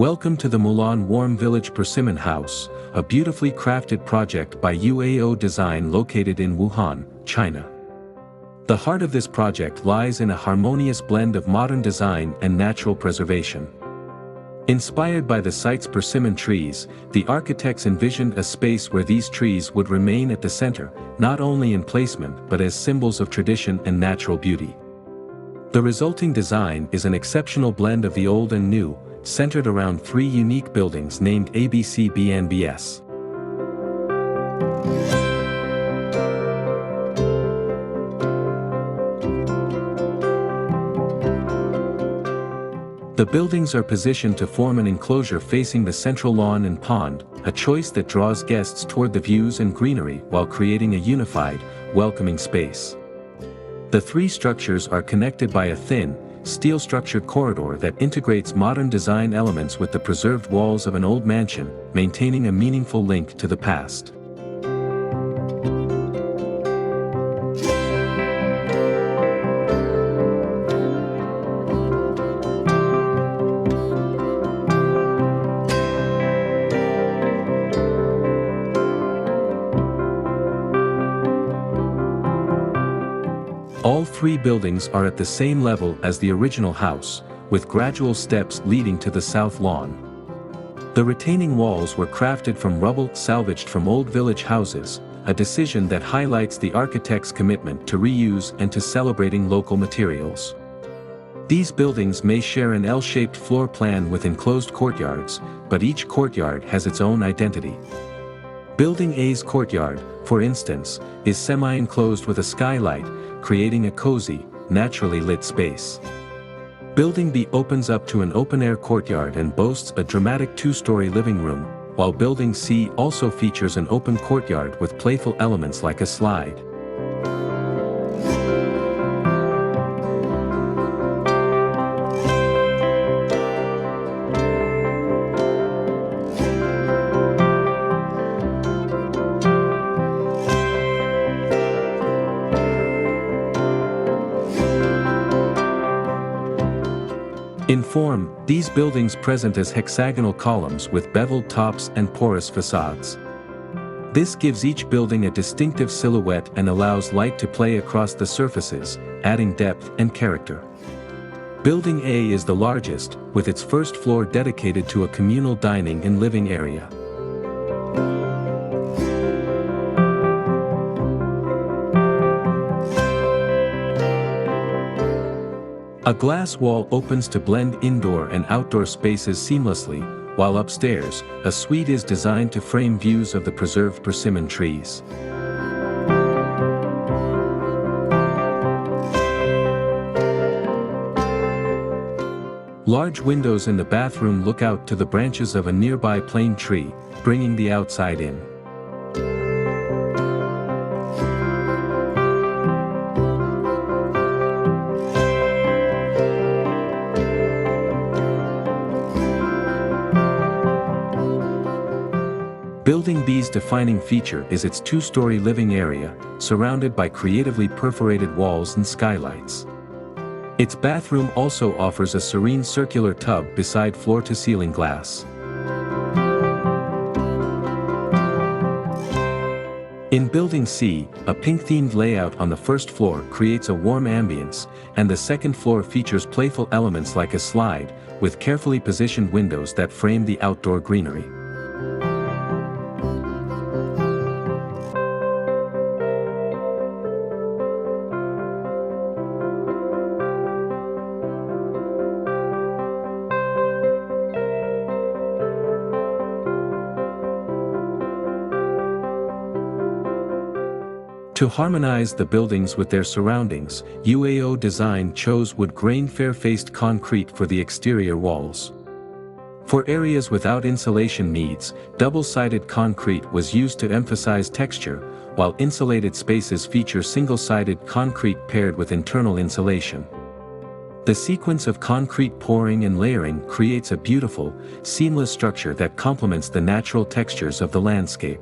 Welcome to the Mulan Warm Village Persimmon House, a beautifully crafted project by UAO Design located in Wuhan, China. The heart of this project lies in a harmonious blend of modern design and natural preservation. Inspired by the site's persimmon trees, the architects envisioned a space where these trees would remain at the center, not only in placement but as symbols of tradition and natural beauty. The resulting design is an exceptional blend of the old and new, centered around three unique buildings named ABC B&Bs. The buildings are positioned to form an enclosure facing the central lawn and pond, a choice that draws guests toward the views and greenery while creating a unified, welcoming space. The three structures are connected by a thin, steel-structured corridor that integrates modern design elements with the preserved walls of an old mansion, maintaining a meaningful link to the past. All three buildings are at the same level as the original house, with gradual steps leading to the south lawn. The retaining walls were crafted from rubble salvaged from old village houses, a decision that highlights the architect's commitment to reuse and to celebrating local materials. These buildings may share an L-shaped floor plan with enclosed courtyards, but each courtyard has its own identity. Building A's courtyard, for instance, is semi-enclosed with a skylight, creating a cozy, naturally lit space. Building B opens up to an open-air courtyard and boasts a dramatic two-story living room, while Building C also features an open courtyard with playful elements like a slide. In form, these buildings present as hexagonal columns with beveled tops and porous facades. This gives each building a distinctive silhouette and allows light to play across the surfaces, adding depth and character. Building A is the largest, with its first floor dedicated to a communal dining and living area. A glass wall opens to blend indoor and outdoor spaces seamlessly, while upstairs, a suite is designed to frame views of the preserved persimmon trees. Large windows in the bathroom look out to the branches of a nearby plane tree, bringing the outside in. Building B's defining feature is its two-story living area, surrounded by creatively perforated walls and skylights. Its bathroom also offers a serene circular tub beside floor-to-ceiling glass. In Building C, a pink-themed layout on the first floor creates a warm ambience, and the second floor features playful elements like a slide, with carefully positioned windows that frame the outdoor greenery. To harmonize the buildings with their surroundings, UAO Design chose wood-grain fair-faced concrete for the exterior walls. For areas without insulation needs, double-sided concrete was used to emphasize texture, while insulated spaces feature single-sided concrete paired with internal insulation. The sequence of concrete pouring and layering creates a beautiful, seamless structure that complements the natural textures of the landscape.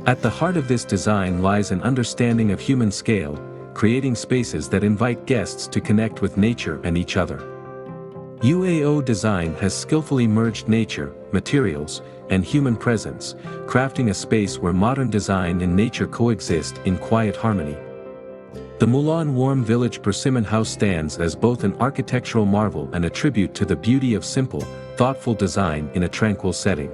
At the heart of this design lies an understanding of human scale, creating spaces that invite guests to connect with nature and each other. UAO Design has skillfully merged nature, materials, and human presence, crafting a space where modern design and nature coexist in quiet harmony. The Mulan Warm Village Persimmon House stands as both an architectural marvel and a tribute to the beauty of simple, thoughtful design in a tranquil setting.